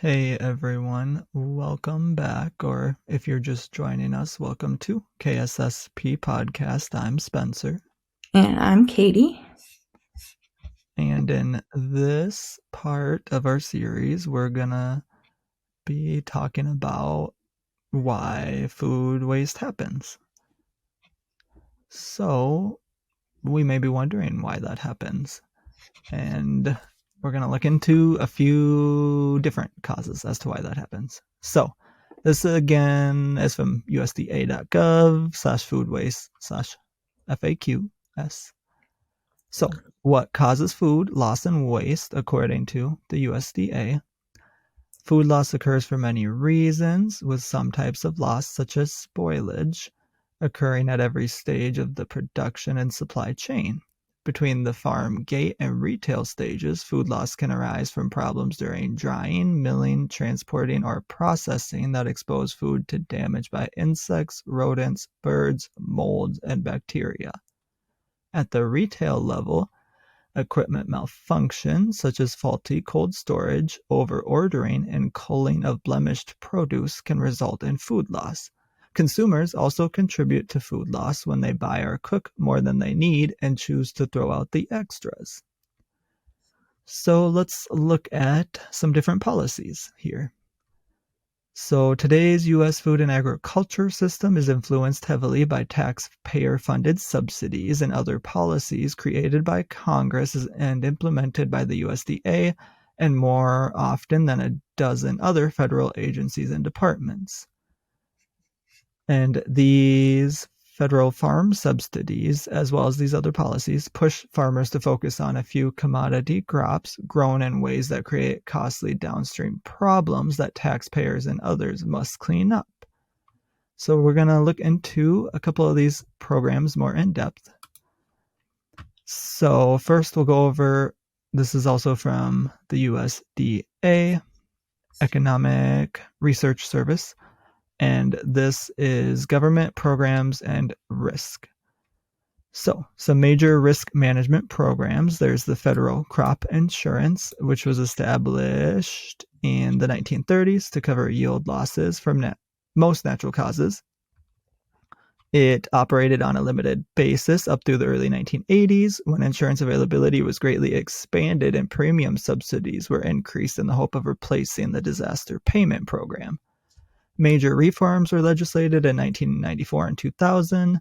Hey everyone, welcome back, or if you're just joining us, welcome to KSSP Podcast. I'm Spencer, And I'm Katie. and in this part of our series, we're gonna be talking about why food waste happens. So, we may be wondering why that happens, and we're going to look into a few different causes as to why that happens. So, this again is from usda.gov/food waste/FAQs. So, what causes food loss and waste according to the USDA? Food loss occurs for many reasons, with some types of loss, such as spoilage, occurring at every stage of the production and supply chain. Between the farm gate and retail stages, food loss can arise from problems during drying, milling, transporting, or processing that expose food to damage by insects, rodents, birds, molds, and bacteria. At the retail level, equipment malfunction, such as faulty cold storage, over-ordering, and culling of blemished produce can result in food loss. Consumers also contribute to food loss when they buy or cook more than they need and choose to throw out the extras. So let's look at some different policies here. So today's U.S. food and agriculture system is influenced heavily by taxpayer-funded subsidies and other policies created by Congress and implemented by the USDA and more often than a dozen other federal agencies and departments. And these federal farm subsidies, as well as these other policies, push farmers to focus on a few commodity crops grown in ways that create costly downstream problems that taxpayers and others must clean up. So we're going to look into a couple of these programs more in depth. So first we'll go over, this is also from the USDA, Economic Research Service, and this is government programs and risk. So, some major risk management programs. There's the federal crop insurance, which was established in the 1930s to cover yield losses from most natural causes. It operated on a limited basis up through the early 1980s when insurance availability was greatly expanded and premium subsidies were increased in the hope of replacing the disaster payment program. Major reforms were legislated in 1994 and 2000.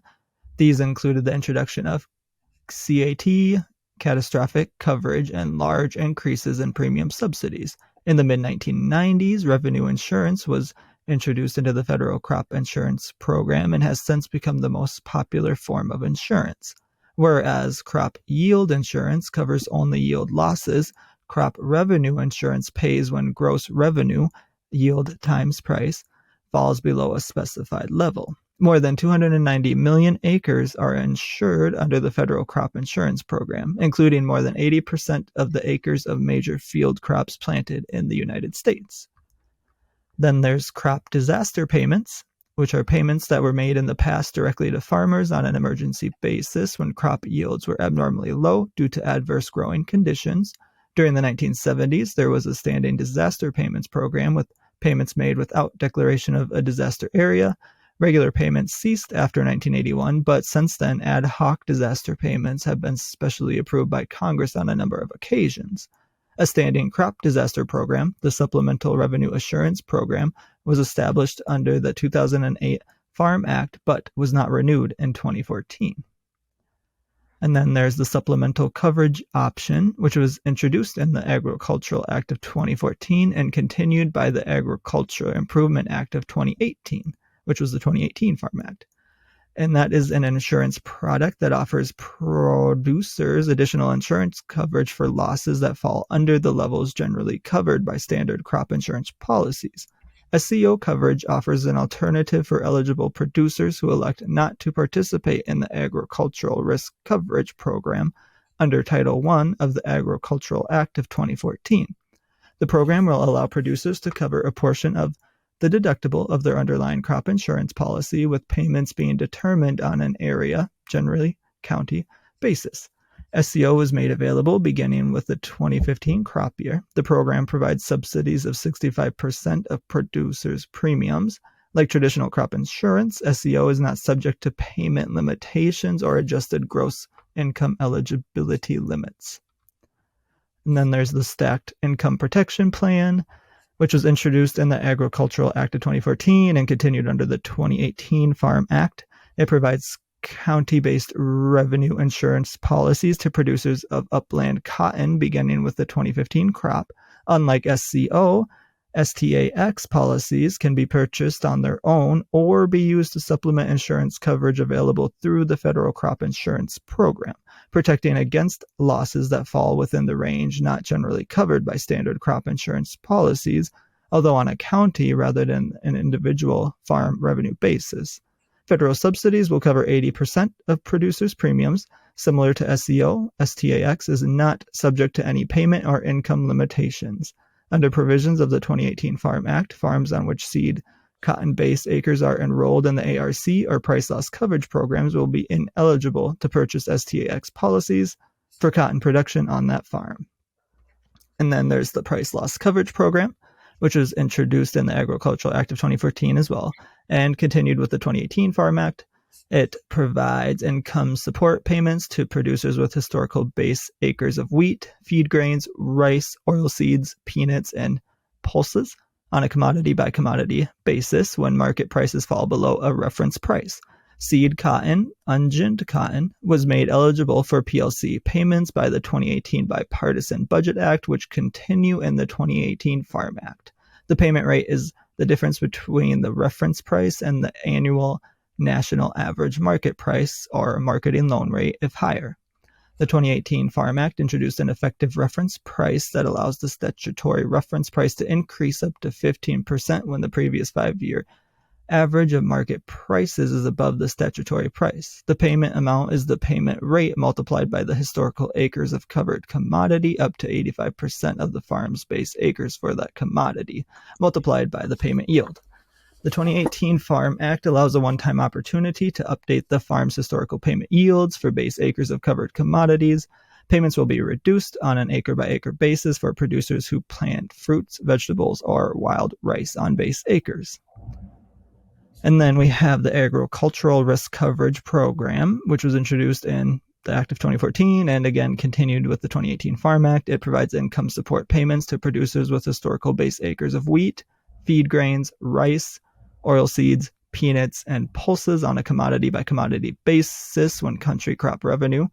These included the introduction of CAT, catastrophic coverage, and large increases in premium subsidies. In the mid-1990s, revenue insurance was introduced into the federal crop insurance program and has since become the most popular form of insurance. Whereas crop yield insurance covers only yield losses, crop revenue insurance pays when gross revenue, yield times price, falls below a specified level. More than 290 million acres are insured under the federal crop insurance program, including more than 80% of the acres of major field crops planted in the United States. Then there's crop disaster payments, which are payments that were made in the past directly to farmers on an emergency basis when crop yields were abnormally low due to adverse growing conditions. During the 1970s, there was a standing disaster payments program with payments made without declaration of a disaster area. Regular payments ceased after 1981, but since then, ad hoc disaster payments have been specially approved by Congress on a number of occasions. A standing crop disaster program, the Supplemental Revenue Assurance Program, was established under the 2008 Farm Act, but was not renewed in 2014. And then there's the supplemental coverage option, which was introduced in the Agricultural Act of 2014 and continued by the Agricultural Improvement Act of 2018, which was the 2018 Farm Act. And that is an insurance product that offers producers additional insurance coverage for losses that fall under the levels generally covered by standard crop insurance policies. SCO coverage offers an alternative for eligible producers who elect not to participate in the Agricultural Risk Coverage Program under Title I of the Agricultural Act of 2014. The program will allow producers to cover a portion of the deductible of their underlying crop insurance policy, with payments being determined on an area, generally county, basis. SCO was made available beginning with the 2015 crop year. The program provides subsidies of 65% of producers' premiums. Like traditional crop insurance, SCO is not subject to payment limitations or adjusted gross income eligibility limits. And then there's the Stacked Income Protection Plan, which was introduced in the Agricultural Act of 2014 and continued under the 2018 Farm Act. It provides county-based revenue insurance policies to producers of upland cotton beginning with the 2015 crop. Unlike SCO, STAX policies can be purchased on their own or be used to supplement insurance coverage available through the federal crop insurance program, protecting against losses that fall within the range not generally covered by standard crop insurance policies, although on a county rather than an individual farm revenue basis. Federal subsidies will cover 80% of producers' premiums. Similar to SCO, STAX is not subject to any payment or income limitations. Under provisions of the 2018 Farm Act, farms on which seed cotton-based acres are enrolled in the ARC or price loss coverage programs will be ineligible to purchase STAX policies for cotton production on that farm. And then there's the price loss coverage program, which was introduced in the Agricultural Act of 2014 as well, and continued with the 2018 Farm Act. It provides income support payments to producers with historical base acres of wheat, feed grains, rice, oilseeds, peanuts, and pulses on a commodity-by-commodity basis when market prices fall below a reference price. Seed cotton, ungined cotton, was made eligible for PLC payments by the 2018 Bipartisan Budget Act, which continue in the 2018 Farm Act. The payment rate is the difference between the reference price and the annual national average market price, or marketing loan rate, if higher. The 2018 Farm Act introduced an effective reference price that allows the statutory reference price to increase up to 15% when the previous 5-year average of market prices is above the statutory price. The payment amount is the payment rate multiplied by the historical acres of covered commodity up to 85% of the farm's base acres for that commodity, multiplied by the payment yield. The 2018 Farm Act allows a one-time opportunity to update the farm's historical payment yields for base acres of covered commodities. Payments will be reduced on an acre-by-acre basis for producers who plant fruits, vegetables, or wild rice on base acres. And then we have the Agricultural Risk Coverage Program, which was introduced in the Act of 2014 and again continued with the 2018 Farm Act. It provides income support payments to producers with historical base acres of wheat, feed grains, rice, oilseeds, peanuts, and pulses on a commodity-by-commodity basis when country crop revenue,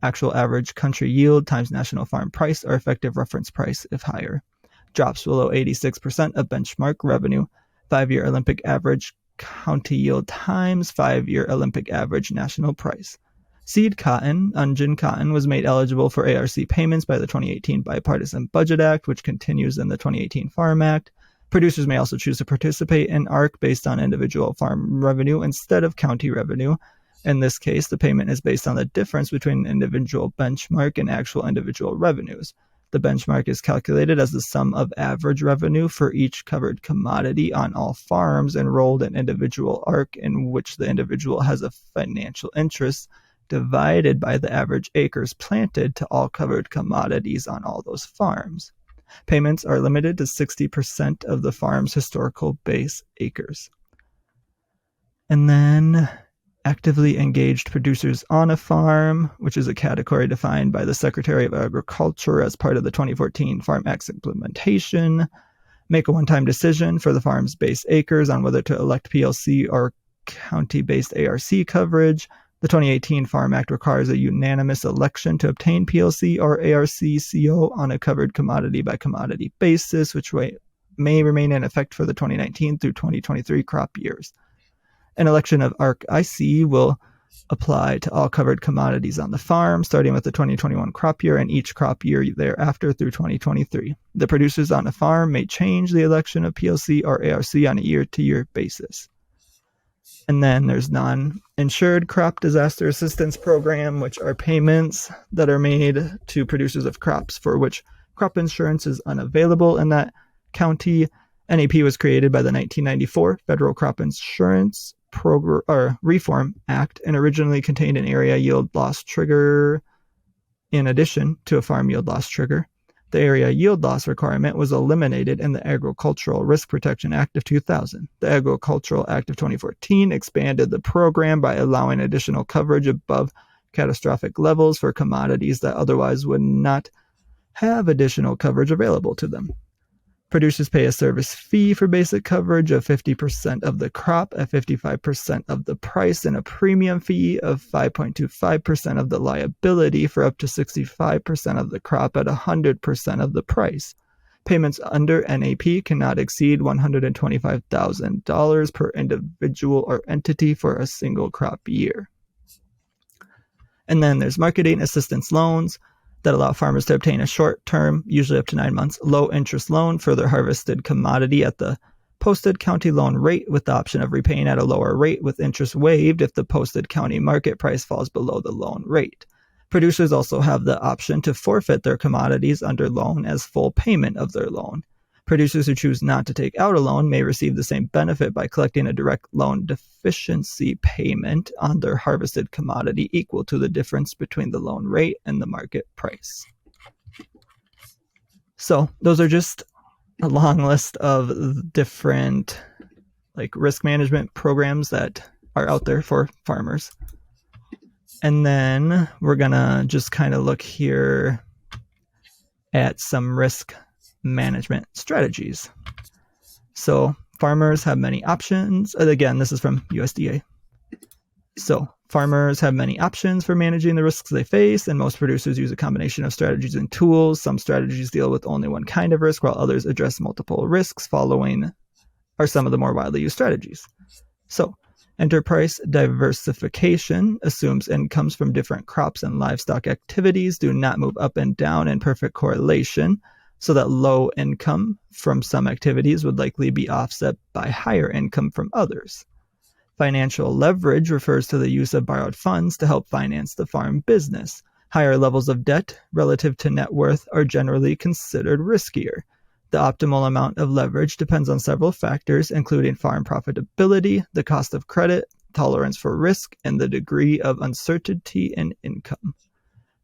actual average country yield times national farm price or effective reference price if higher, drops below 86% of benchmark revenue, 5-year Olympic average county yield times 5-year Olympic average national price. Seed cotton, ungined cotton, was made eligible for ARC payments by the 2018 Bipartisan Budget Act, which continues in the 2018 Farm Act. Producers may also choose to participate in ARC based on individual farm revenue instead of county revenue. In this case, the payment is based on the difference between individual benchmark and actual individual revenues. The benchmark is calculated as the sum of average revenue for each covered commodity on all farms enrolled in individual ARC in which the individual has a financial interest, divided by the average acres planted to all covered commodities on all those farms. Payments are limited to 60% of the farm's historical base acres. And then actively engaged producers on a farm, which is a category defined by the Secretary of Agriculture as part of the 2014 Farm Act's implementation, make a one-time decision for the farm's base acres on whether to elect PLC or county-based ARC coverage. The 2018 Farm Act requires a unanimous election to obtain PLC or ARC-CO on a covered commodity-by-commodity basis, which may remain in effect for the 2019 through 2023 crop years. An election of ARC-IC will apply to all covered commodities on the farm, starting with the 2021 crop year and each crop year thereafter through 2023. The producers on a farm may change the election of PLC or ARC on a year-to-year basis. And then there's non-insured crop disaster assistance program, which are payments that are made to producers of crops for which crop insurance is unavailable in that county. NAP was created by the 1994 Federal Crop Insurance Reform Act and originally contained an area yield loss trigger In addition to a farm yield loss trigger, the area yield loss requirement was eliminated in the Agricultural Risk Protection Act of 2000. The Agricultural Act of 2014 expanded the program by allowing additional coverage above catastrophic levels for commodities that otherwise would not have additional coverage available to them. Producers pay a service fee for basic coverage of 50% of the crop at 55% of the price and a premium fee of 5.25% of the liability for up to 65% of the crop at 100% of the price. Payments under NAP cannot exceed $125,000 per individual or entity for a single crop year. And then there's marketing assistance loans that allow farmers to obtain a short-term, usually up to 9 months, low-interest loan for their harvested commodity at the posted county loan rate with the option of repaying at a lower rate with interest waived if the posted county market price falls below the loan rate. Producers also have the option to forfeit their commodities under loan as full payment of their loan. Producers who choose not to take out a loan may receive the same benefit by collecting a direct loan deficiency payment on their harvested commodity equal to the difference between the loan rate and the market price. So those are just a long list of different risk management programs that are out there for farmers. And then we're gonna just kind of look here at some risk management strategies. So farmers have many options. Again, this is from USDA. So farmers have many options for managing the risks they face, and most producers use a combination of strategies and tools. Some strategies deal with only one kind of risk, while others address multiple risks. Following are some of the more widely used strategies. So enterprise diversification assumes incomes from different crops and livestock activities do not move up and down in perfect correlation, so that low income from some activities would likely be offset by higher income from others. Financial leverage refers to the use of borrowed funds to help finance the farm business. Higher levels of debt relative to net worth are generally considered riskier. The optimal amount of leverage depends on several factors, including farm profitability, the cost of credit, tolerance for risk, and the degree of uncertainty in income.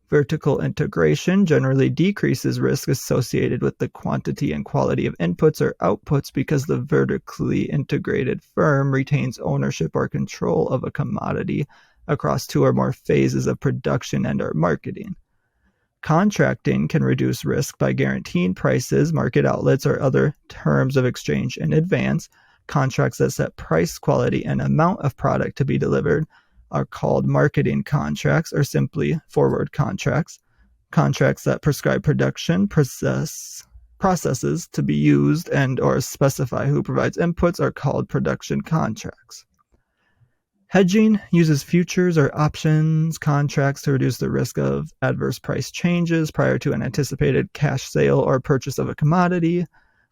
Vertical integration generally decreases risk associated with the quantity and quality of inputs or outputs because the vertically integrated firm retains ownership or control of a commodity across two or more phases of production and or marketing. Contracting can reduce risk by guaranteeing prices, market outlets, or other terms of exchange in advance. Contracts that set price, quality, and amount of product to be delivered are called marketing contracts or simply forward contracts. Contracts that prescribe production processes to be used and or specify who provides inputs are called production contracts. Hedging uses futures or options contracts to reduce the risk of adverse price changes prior to an anticipated cash sale or purchase of a commodity.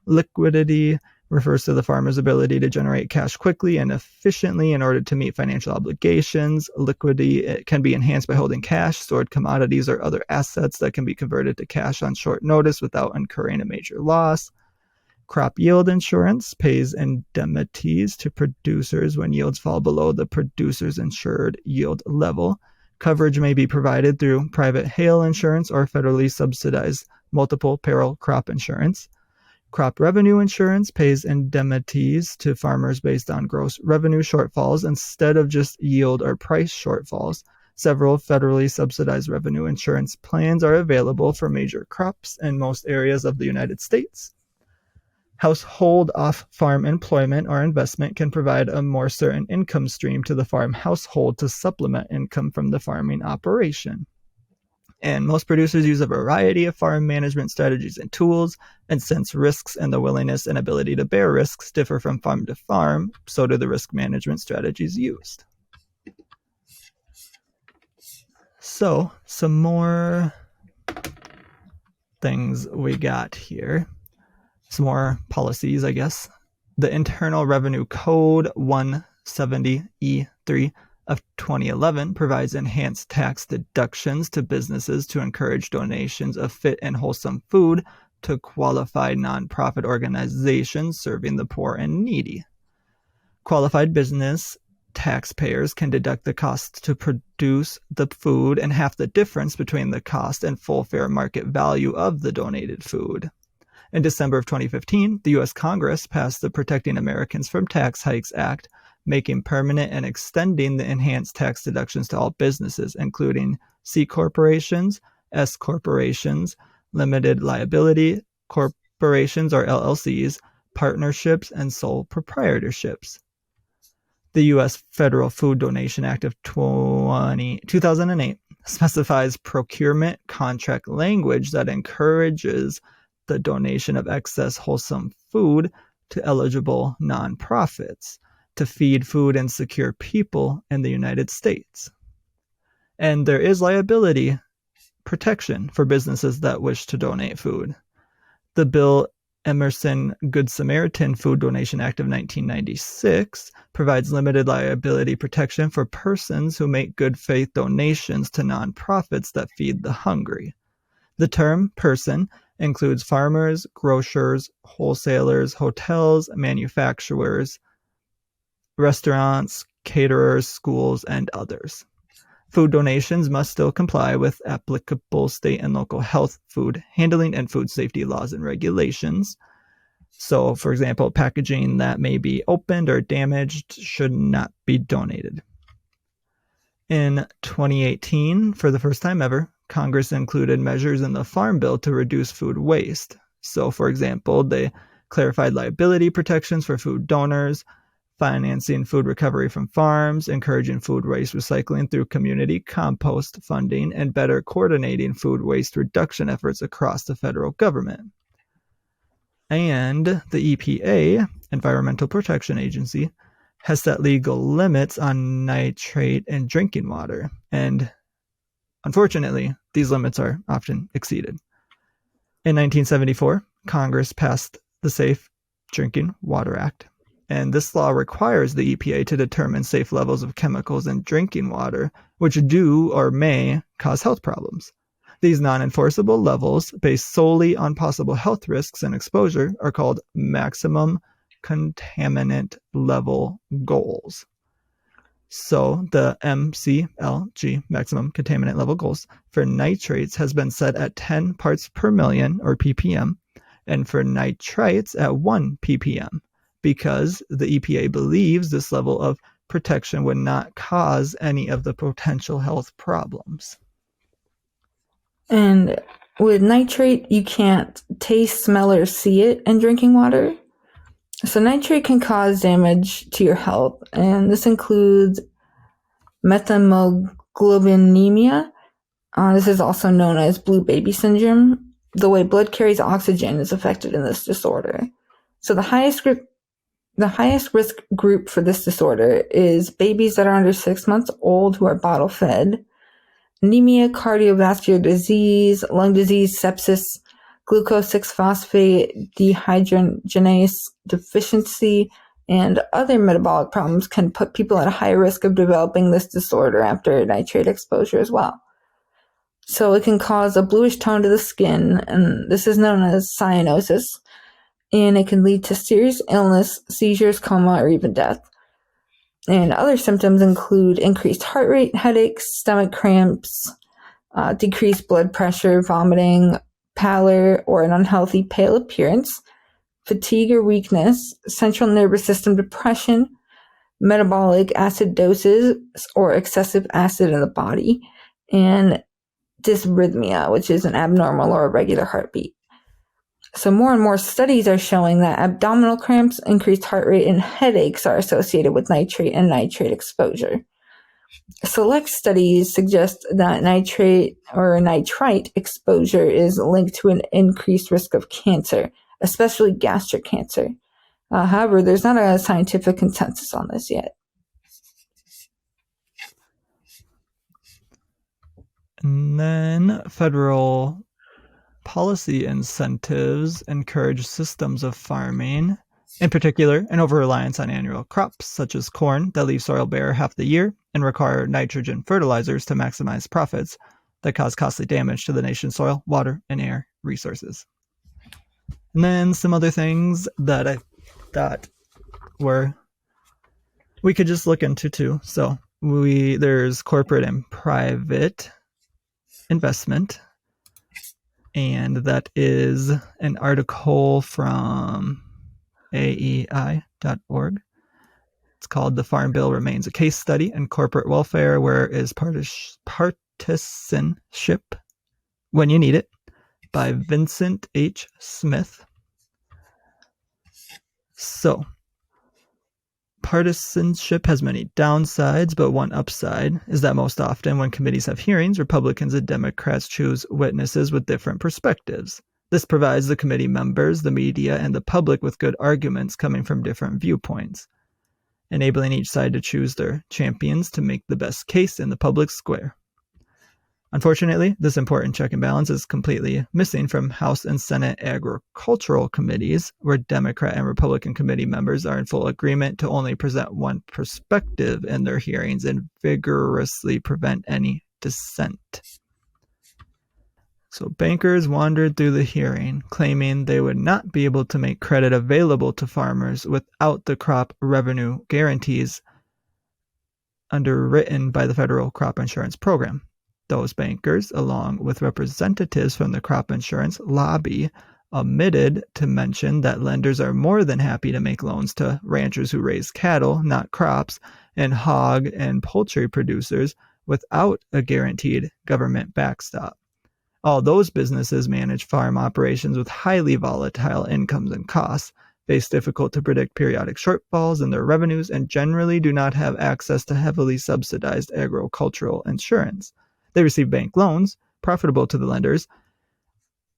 Liquidity refers to the farmer's ability to generate cash quickly and efficiently in order to meet financial obligations. Liquidity can be enhanced by holding cash, stored commodities, or other assets that can be converted to cash on short notice without incurring a major loss. Crop yield insurance pays indemnities to producers when yields fall below the producer's insured yield level. Coverage may be provided through private hail insurance or federally subsidized multiple peril crop insurance. Crop revenue insurance pays indemnities to farmers based on gross revenue shortfalls instead of just yield or price shortfalls. Several federally subsidized revenue insurance plans are available for major crops in most areas of the United States. Household off-farm employment or investment can provide a more certain income stream to the farm household to supplement income from the farming operation. And most producers use a variety of farm management strategies and tools, and since risks and the willingness and ability to bear risks differ from farm to farm, so do the risk management strategies used. So, some more things we got here. Some more policies, I guess. The Internal Revenue Code 170E3 of 2011 provides enhanced tax deductions to businesses to encourage donations of fit and wholesome food to qualified nonprofit organizations serving the poor and needy. Qualified business taxpayers can deduct the cost to produce the food and half the difference between the cost and full fair market value of the donated food. In December of 2015, the U.S. Congress passed the Protecting Americans from Tax Hikes Act, making permanent and extending the enhanced tax deductions to all businesses, including C corporations, S corporations, limited liability corporations or LLCs, partnerships, and sole proprietorships. The U.S. Federal Food Donation Act of 2008 specifies procurement contract language that encourages the donation of excess wholesome food to eligible nonprofits to feed food insecure people in the United States. And there is liability protection for businesses that wish to donate food. The Bill Emerson Good Samaritan Food Donation Act of 1996 provides limited liability protection for persons who make good faith donations to nonprofits that feed the hungry. The term person includes farmers, grocers, wholesalers, hotels, manufacturers, restaurants, caterers, schools, and others. Food donations must still comply with applicable state and local health, food handling, and food safety laws and regulations. So, for example, packaging that may be opened or damaged should not be donated. In 2018, for the first time ever, Congress included measures in the Farm Bill to reduce food waste. So, for example, they clarified liability protections for food donors, financing food recovery from farms, encouraging food waste recycling through community compost funding, and better coordinating food waste reduction efforts across the federal government. And the EPA, Environmental Protection Agency, has set legal limits on nitrate in drinking water, and unfortunately, these limits are often exceeded. In 1974, Congress passed the Safe Drinking Water Act, and this law requires the EPA to determine safe levels of chemicals in drinking water, which do or may cause health problems. These non-enforceable levels, based solely on possible health risks and exposure, are called maximum contaminant level goals. So the MCLG, maximum contaminant level goals, for nitrates has been set at 10 parts per million, or ppm, and for nitrites at 1 ppm, because the EPA believes this level of protection would not cause any of the potential health problems. And with nitrate, you can't taste, smell, or see it in drinking water. So nitrate can cause damage to your health, and this includes methemoglobinemia. This is also known as blue baby syndrome. The way blood carries oxygen is affected in this disorder. So the highest risk group for this disorder is babies that are under 6 months old who are bottle fed. Anemia, cardiovascular disease, lung disease, sepsis, glucose 6-phosphate dehydrogenase deficiency, and other metabolic problems can put people at a high risk of developing this disorder after nitrate exposure as well. So it can cause a bluish tone to the skin, and this is known as cyanosis, and it can lead to serious illness, seizures, coma, or even death. And other symptoms include increased heart rate, headaches, stomach cramps, decreased blood pressure, vomiting, pallor or an unhealthy pale appearance, fatigue or weakness, central nervous system depression, metabolic acidosis or excessive acid in the body, and dysrhythmia, which is an abnormal or irregular heartbeat. So more and more studies are showing that abdominal cramps, increased heart rate, and headaches are associated with nitrate and nitrate exposure. Select studies suggest that nitrate or nitrite exposure is linked to an increased risk of cancer, especially gastric cancer. However, there's not a scientific consensus on this yet. And then federal policy incentives encourage systems of farming, in particular an over-reliance on annual crops such as corn that leave soil bare half the year and require nitrogen fertilizers to maximize profits that cause costly damage to the nation's soil, water, and air resources. And then some other things that I thought were we could just look into too. So there's corporate and private investment, and that is an article from AEI.org. It's called "The Farm Bill Remains a Case Study in Corporate Welfare. Where is Partisanship When You Need It?" by Vincent H. Smith. So, partisanship has many downsides, but one upside is that most often when committees have hearings, Republicans and Democrats choose witnesses with different perspectives. This provides the committee members, the media, and the public with good arguments coming from different viewpoints, enabling each side to choose their champions to make the best case in the public square. Unfortunately, this important check and balance is completely missing from House and Senate agricultural committees, where Democrat and Republican committee members are in full agreement to only present one perspective in their hearings and vigorously prevent any dissent. So bankers wandered through the hearing, claiming they would not be able to make credit available to farmers without the crop revenue guarantees underwritten by the federal crop insurance program. Those bankers, along with representatives from the crop insurance lobby, omitted to mention that lenders are more than happy to make loans to ranchers who raise cattle, not crops, and hog and poultry producers without a guaranteed government backstop. All those businesses manage farm operations with highly volatile incomes and costs, face difficult to predict periodic shortfalls in their revenues, and generally do not have access to heavily subsidized agricultural insurance. They receive bank loans, profitable to the lenders,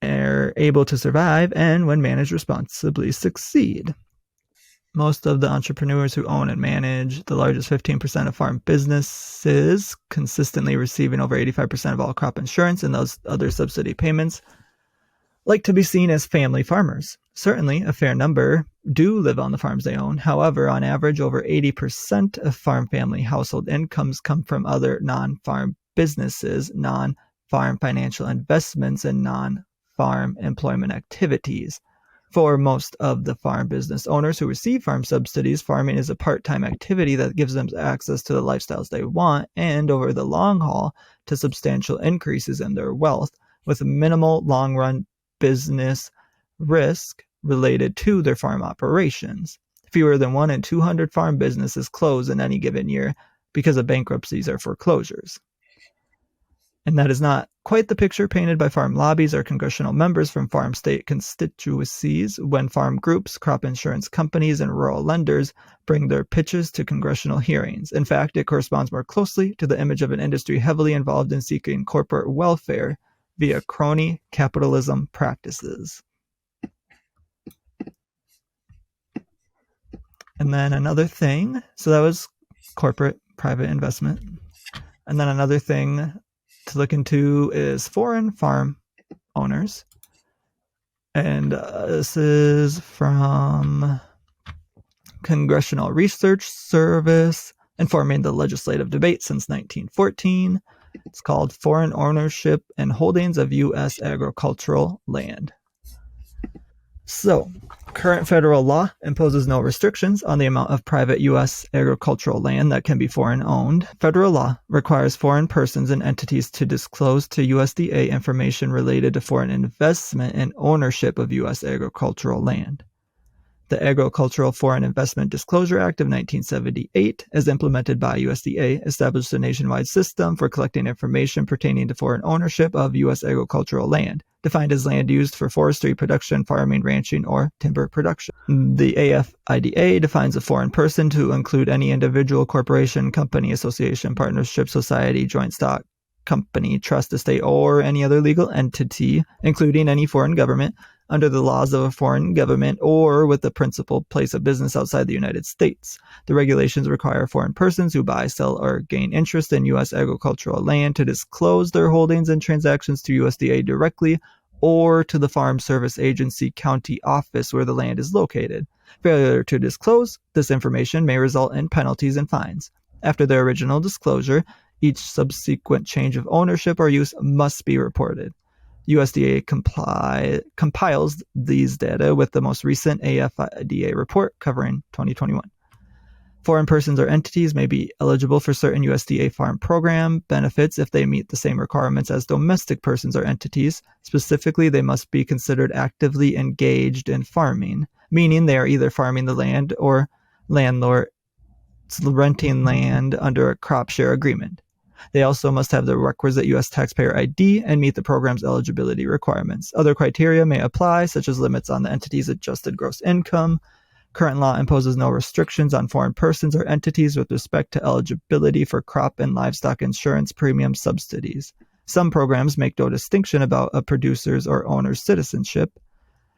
are able to survive, and when managed responsibly, succeed. Most of the entrepreneurs who own and manage the largest 15% of farm businesses, consistently receiving over 85% of all crop insurance and those other subsidy payments, like to be seen as family farmers. Certainly, a fair number do live on the farms they own. However, on average, over 80% of farm family household incomes come from other non-farm businesses, non-farm financial investments, and non-farm employment activities. For most of the farm business owners who receive farm subsidies, farming is a part-time activity that gives them access to the lifestyles they want and, over the long haul, to substantial increases in their wealth with minimal long-run business risk related to their farm operations. Fewer than 1 in 200 farm businesses close in any given year because of bankruptcies or foreclosures. And that is not quite the picture painted by farm lobbies or congressional members from farm state constituencies when farm groups, crop insurance companies, and rural lenders bring their pitches to congressional hearings. In fact, it corresponds more closely to the image of an industry heavily involved in seeking corporate welfare via crony capitalism practices. And then another thing, so that was corporate private investment. And then another thing to look into is foreign farm owners. And this is from Congressional Research Service, informing the legislative debate since 1914. It's called Foreign Ownership and Holdings of U.S. Agricultural Land. So, current federal law imposes no restrictions on the amount of private U.S. agricultural land that can be foreign owned. Federal law requires foreign persons and entities to disclose to USDA information related to foreign investment and ownership of U.S. agricultural land. The Agricultural Foreign Investment Disclosure Act of 1978, as implemented by USDA, established a nationwide system for collecting information pertaining to foreign ownership of U.S. agricultural land, defined as land used for forestry, production, farming, ranching, or timber production. The AFIDA defines a foreign person to include any individual, corporation, company, association, partnership, society, joint stock, company, trust, estate, or any other legal entity, including any foreign government, under the laws of a foreign government or with the principal place of business outside the United States. The regulations require foreign persons who buy, sell, or gain interest in U.S. agricultural land to disclose their holdings and transactions to USDA directly or to the Farm Service Agency county office where the land is located. Failure to disclose this information may result in penalties and fines. After their original disclosure, each subsequent change of ownership or use must be reported. USDA compiles these data with the most recent AFIDA report covering 2021. Foreign persons or entities may be eligible for certain USDA farm program benefits if they meet the same requirements as domestic persons or entities. Specifically, they must be considered actively engaged in farming, meaning they are either farming the land or landlord renting land under a crop share agreement. They also must have the requisite U.S. taxpayer ID and meet the program's eligibility requirements. Other criteria may apply, such as limits on the entity's adjusted gross income. Current law imposes no restrictions on foreign persons or entities with respect to eligibility for crop and livestock insurance premium subsidies. Some programs make no distinction about a producer's or owner's citizenship,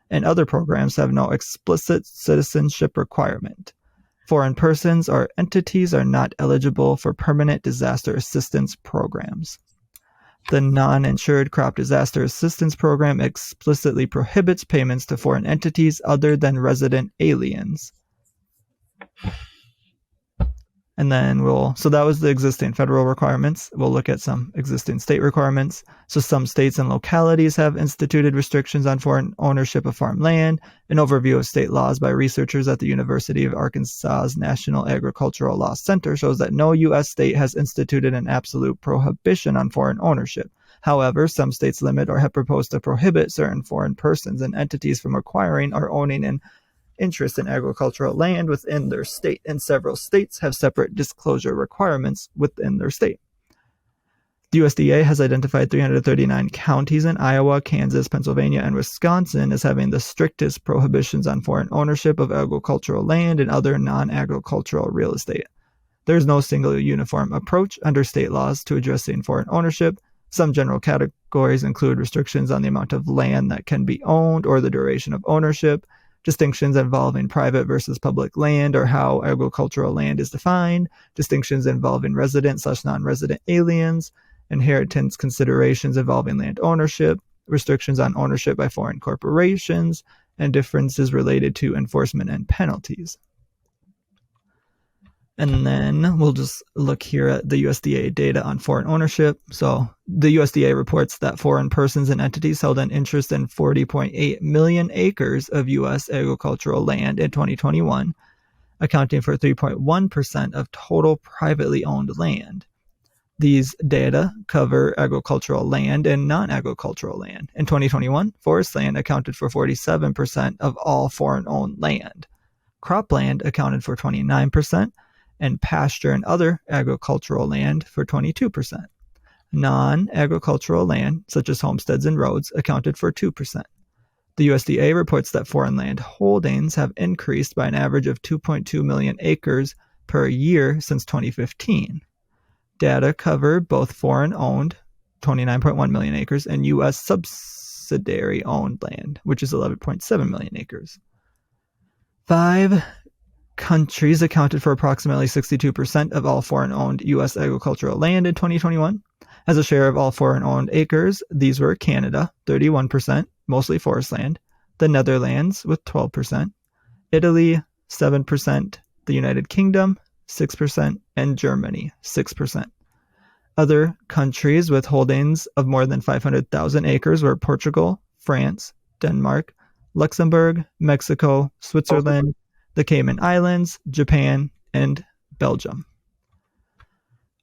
and other programs have no explicit citizenship requirement. Foreign persons or entities are not eligible for permanent disaster assistance programs. The Non-Insured Crop Disaster Assistance Program explicitly prohibits payments to foreign entities other than resident aliens. And then so that was the existing federal requirements. We'll look at some existing state requirements. So some states and localities have instituted restrictions on foreign ownership of farmland. An overview of state laws by researchers at the University of Arkansas's National Agricultural Law Center shows that no U.S. state has instituted an absolute prohibition on foreign ownership. However, some states limit or have proposed to prohibit certain foreign persons and entities from acquiring or owning an interest in agricultural land within their state, and several states have separate disclosure requirements within their state. The USDA has identified 339 counties in Iowa, Kansas, Pennsylvania, and Wisconsin as having the strictest prohibitions on foreign ownership of agricultural land and other non-agricultural real estate. There is no single uniform approach under state laws to addressing foreign ownership. Some general categories include restrictions on the amount of land that can be owned or the duration of ownership, distinctions involving private versus public land or how agricultural land is defined, distinctions involving resident/non-resident aliens, inheritance considerations involving land ownership, restrictions on ownership by foreign corporations, and differences related to enforcement and penalties. And then we'll just look here at the USDA data on foreign ownership. So the USDA reports that foreign persons and entities held an interest in 40.8 million acres of U.S. agricultural land in 2021, accounting for 3.1% of total privately owned land. These data cover agricultural land and non-agricultural land. In 2021, forest land accounted for 47% of all foreign-owned land. Cropland accounted for 29%, and pasture and other agricultural land for 22%. Non-agricultural land, such as homesteads and roads, accounted for 2%. The USDA reports that foreign land holdings have increased by an average of 2.2 million acres per year since 2015. Data cover both foreign-owned, 29.1 million acres, and U.S. subsidiary-owned land, which is 11.7 million acres. 5 countries accounted for approximately 62% of all foreign-owned U.S. agricultural land in 2021. As a share of all foreign-owned acres, these were Canada, 31%, mostly forest land, the Netherlands with 12%, Italy, 7%, the United Kingdom, 6%, and Germany, 6%. Other countries with holdings of more than 500,000 acres were Portugal, France, Denmark, Luxembourg, Mexico, Switzerland, the Cayman Islands, Japan, and Belgium.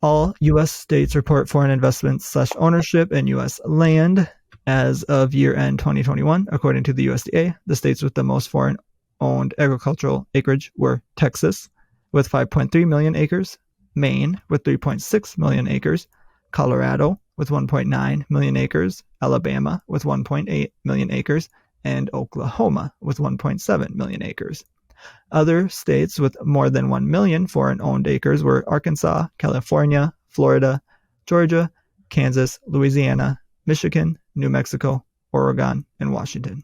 All U.S. states report foreign investments/ownership in U.S. land as of year-end 2021. According to the USDA, the states with the most foreign-owned agricultural acreage were Texas, with 5.3 million acres, Maine, with 3.6 million acres, Colorado, with 1.9 million acres, Alabama, with 1.8 million acres, and Oklahoma, with 1.7 million acres. Other states with more than 1 million foreign-owned acres were Arkansas, California, Florida, Georgia, Kansas, Louisiana, Michigan, New Mexico, Oregon, and Washington.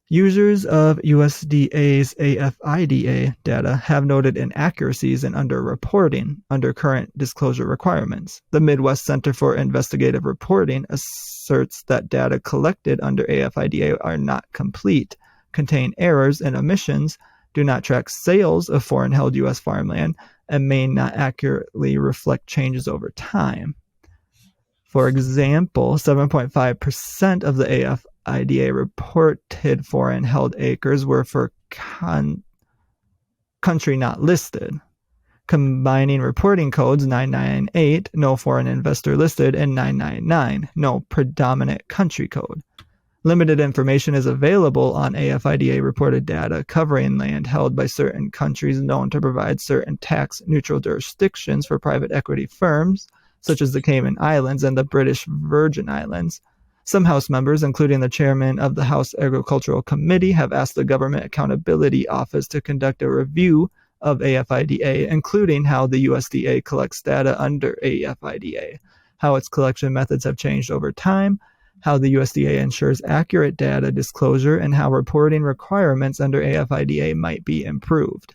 Users of USDA's AFIDA data have noted inaccuracies in underreporting under current disclosure requirements. The Midwest Center for Investigative Reporting asserts that data collected under AFIDA are not complete, contain errors and omissions, do not track sales of foreign-held U.S. farmland, and may not accurately reflect changes over time. For example, 7.5% of the AFIDA reported foreign-held acres were for country not listed. Combining reporting codes 998, no foreign investor listed, and 999, no predominant country code. Limited information is available on AFIDA reported data covering land held by certain countries known to provide certain tax-neutral jurisdictions for private equity firms, such as the Cayman Islands and the British Virgin Islands. Some House members, including the chairman of the House Agricultural Committee, have asked the Government Accountability Office to conduct a review of AFIDA, including how the USDA collects data under AFIDA, how its collection methods have changed over time, how the USDA ensures accurate data disclosure, and how reporting requirements under AFIDA might be improved.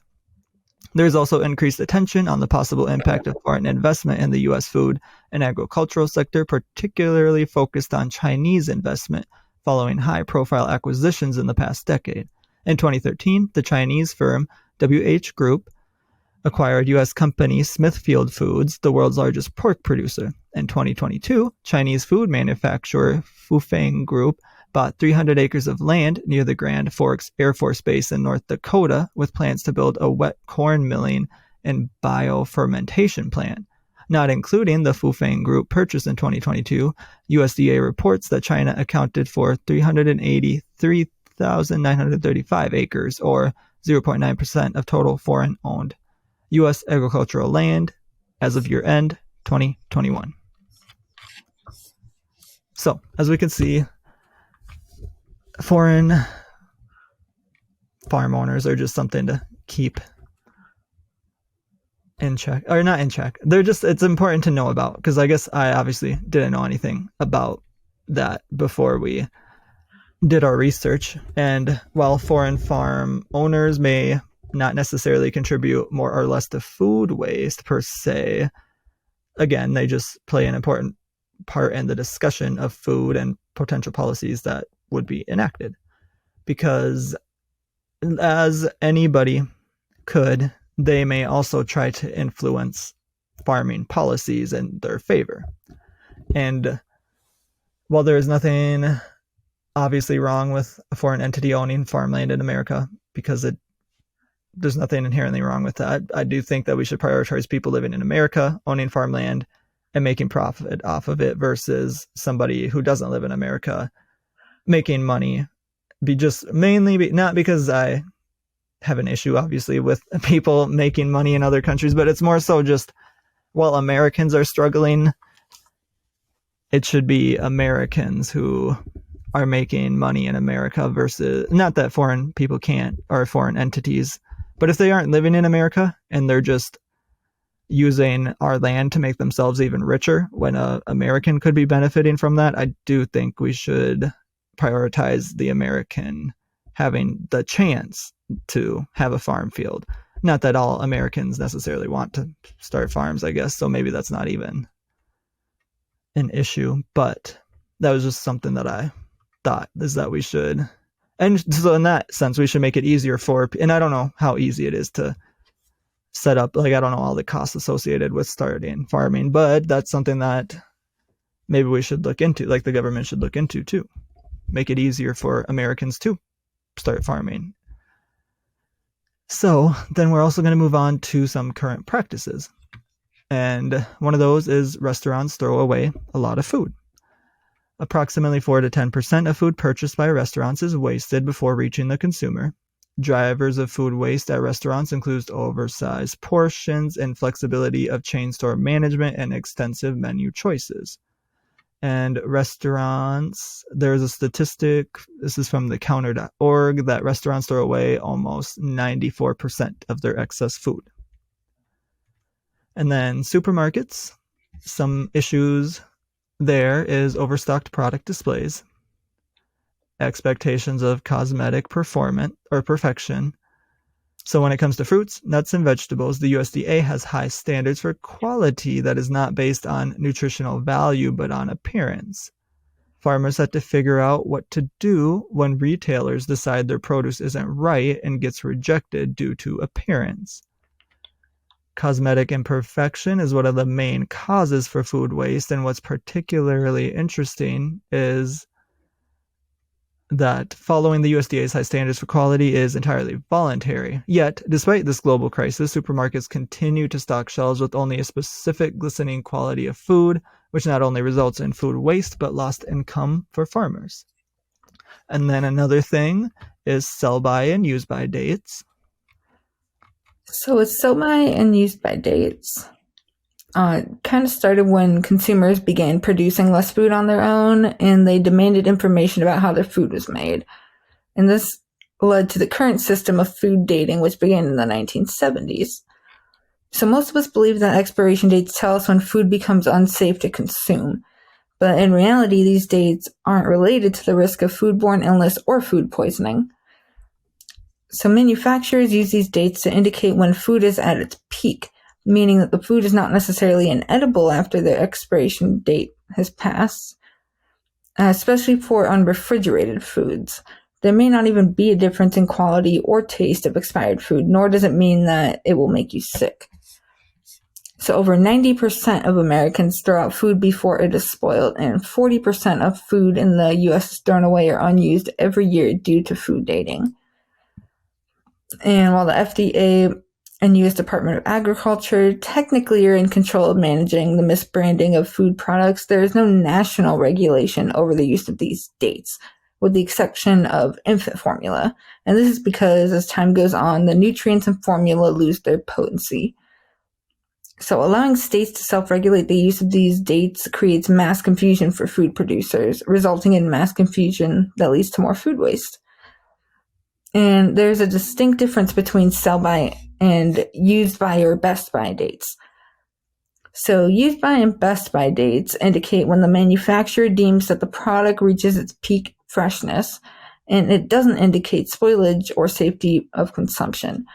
There is also increased attention on the possible impact of foreign investment in the U.S. food and agricultural sector, particularly focused on Chinese investment following high-profile acquisitions in the past decade. In 2013, the Chinese firm WH Group acquired U.S. company Smithfield Foods, the world's largest pork producer. In 2022, Chinese food manufacturer Fufeng Group bought 300 acres of land near the Grand Forks Air Force Base in North Dakota with plans to build a wet corn milling and biofermentation plant. Not including the Fufeng Group purchase in 2022, USDA reports that China accounted for 383,935 acres, or 0.9% of total foreign-owned U.S. agricultural land as of year-end 2021. So, as we can see, foreign farm owners are just something to keep in check, or not in check. It's important to know about, because I guess I obviously didn't know anything about that before we did our research. And while foreign farm owners may not necessarily contribute more or less to food waste per se, again, they just play an important part in the discussion of food and potential policies that would be enacted. Because as anybody could, they may also try to influence farming policies in their favor. And while there is nothing obviously wrong with a foreign entity owning farmland in America, because there's nothing inherently wrong with that, I do think that we should prioritize people living in America owning farmland and making profit off of it versus somebody who doesn't live in America making money. Not because I have an issue, obviously, with people making money in other countries, but it's more so just while Americans are struggling, it should be Americans who are making money in America versus, not that foreign people can't, or foreign entities, but if they aren't living in America and they're just using our land to make themselves even richer when an American could be benefiting from that, I do think we should prioritize the American having the chance to have a farm field. Not that all Americans necessarily want to start farms, I guess, so maybe that's not even an issue, but that was just something that I thought, is that we should, and so in that sense, we should make it easier and I don't know how easy it is to set up, I don't know all the costs associated with starting farming, but that's something that maybe we should look into, the government should look into too. Make it easier for Americans to start farming. So then we're also going to move on to some current practices. And one of those is restaurants throw away a lot of food. Approximately 4 to 10% of food purchased by restaurants is wasted before reaching the consumer. Drivers of food waste at restaurants includes oversized portions, inflexibility of chain store management, and extensive menu choices. And restaurants, there's a statistic, this is from thecounter.org, that restaurants throw away almost 94% of their excess food. And then supermarkets, some issues there is overstocked product displays, expectations of cosmetic performance or perfection. So when it comes to fruits, nuts, and vegetables, the USDA has high standards for quality that is not based on nutritional value, but on appearance. Farmers have to figure out what to do when retailers decide their produce isn't right and gets rejected due to appearance. Cosmetic imperfection is one of the main causes for food waste, and what's particularly interesting is that following the USDA's high standards for quality is entirely voluntary. Yet, despite this global crisis, supermarkets continue to stock shelves with only a specific glistening quality of food, which not only results in food waste, but lost income for farmers. And then another thing is sell-by and use-by dates. So it's sell-by and use-by dates. Kind of started when consumers began producing less food on their own, and they demanded information about how their food was made. And this led to the current system of food dating, which began in the 1970s. So most of us believe that expiration dates tell us when food becomes unsafe to consume. But in reality, these dates aren't related to the risk of foodborne illness or food poisoning. So manufacturers use these dates to indicate when food is at its peak, meaning that the food is not necessarily inedible after the expiration date has passed, especially for unrefrigerated foods. There may not even be a difference in quality or taste of expired food, nor does it mean that it will make you sick. So over 90% of Americans throw out food before it is spoiled, and 40% of food in the U.S. is thrown away or unused every year due to food dating. And while the FDA and U.S. Department of Agriculture technically are in control of managing the misbranding of food products, there is no national regulation over the use of these dates, with the exception of infant formula. And this is because as time goes on, the nutrients in formula lose their potency. So allowing states to self-regulate the use of these dates creates mass confusion for food producers, resulting in mass confusion that leads to more food waste. And there's a distinct difference between sell-by and use-by or best-by dates. So use-by and best-by dates indicate when the manufacturer deems that the product reaches its peak freshness, and it doesn't indicate spoilage or safety of consumption.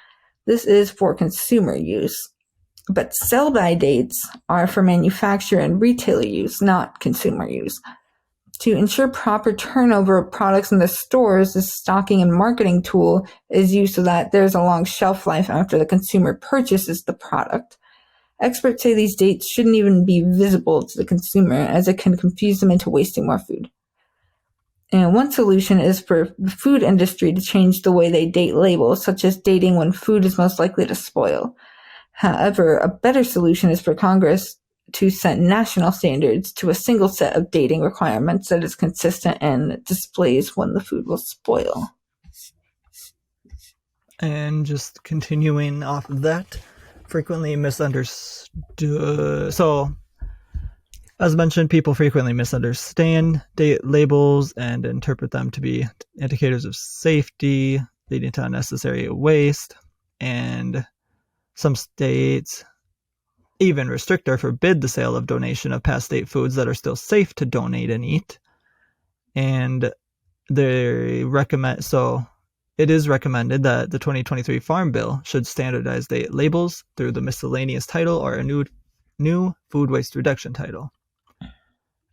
This is for consumer use. But sell-by dates are for manufacturer and retailer use, not consumer use. To ensure proper turnover of products in the stores, this stocking and marketing tool is used so that there's a long shelf life after the consumer purchases the product. Experts say these dates shouldn't even be visible to the consumer, as it can confuse them into wasting more food. And one solution is for the food industry to change the way they date labels, such as dating when food is most likely to spoil. However, a better solution is for Congress to set national standards to a single set of dating requirements that is consistent and displays when the food will spoil. And just continuing off of that, frequently misunderstood. So, as mentioned, people frequently misunderstand date labels and interpret them to be indicators of safety, leading to unnecessary waste, and some states even restrict or forbid the sale of donation of past date foods that are still safe to donate and eat. And they recommend, so it is recommended that the 2023 Farm Bill should standardize date labels through the miscellaneous title or a new food waste reduction title.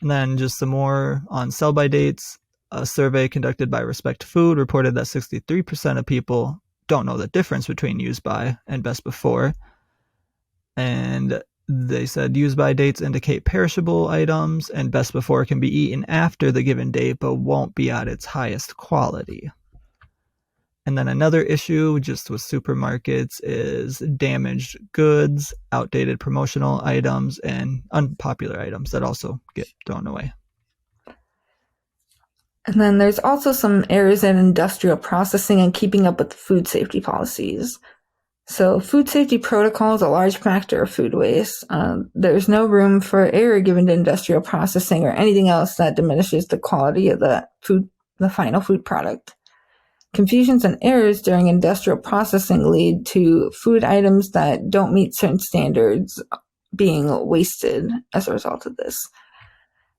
And then just some more on sell-by dates. A survey conducted by Respect Food reported that 63% of people don't know the difference between use-by and best before. And they said use-by dates indicate perishable items, and best before can be eaten after the given date but won't be at its highest quality. And then another issue just with supermarkets is damaged goods, outdated promotional items, and unpopular items that also get thrown away. And then there's also some errors in industrial processing and keeping up with food safety policies. So food safety protocol is a large factor of food waste. There's no room for error given to industrial processing or anything else that diminishes the quality of the final food product. Confusions and errors during industrial processing lead to food items that don't meet certain standards being wasted as a result of this.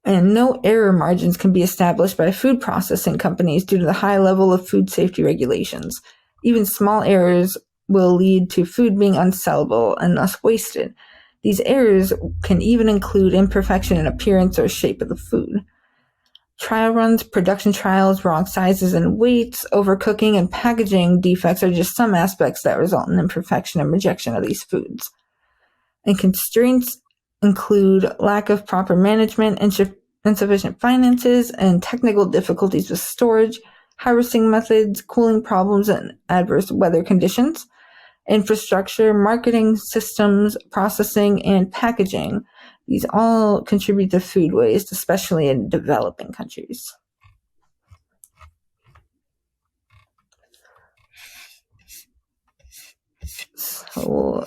And no error margins can be established by food processing companies due to the high level of food safety regulations. Even small errors will lead to food being unsellable and thus wasted. These errors can even include imperfection in appearance or shape of the food. Trial runs, production trials, wrong sizes and weights, overcooking, and packaging defects are just some aspects that result in imperfection and rejection of these foods. And constraints include lack of proper management, insufficient finances, and technical difficulties with storage, harvesting methods, cooling problems, and adverse weather conditions. Infrastructure, marketing systems, processing, and packaging. These all contribute to food waste, especially in developing countries. So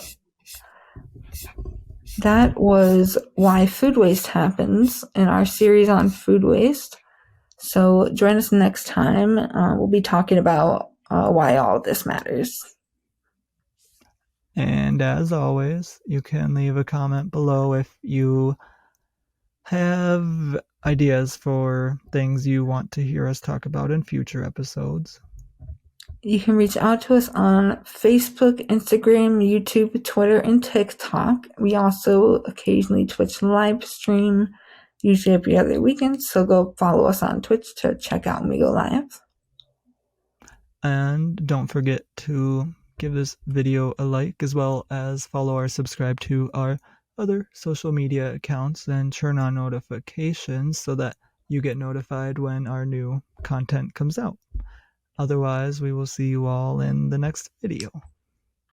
that was why food waste happens in our series on food waste. So join us next time. We'll be talking about why all this matters. And as always, you can leave a comment below if you have ideas for things you want to hear us talk about in future episodes. You can reach out to us on Facebook, Instagram, YouTube, Twitter, and TikTok. We also occasionally Twitch live stream, usually every other weekend, so go follow us on Twitch to check out when we go live. And don't forget to give this video a like, as well as follow or subscribe to our other social media accounts and turn on notifications so that you get notified when our new content comes out. Otherwise, we will see you all in the next video.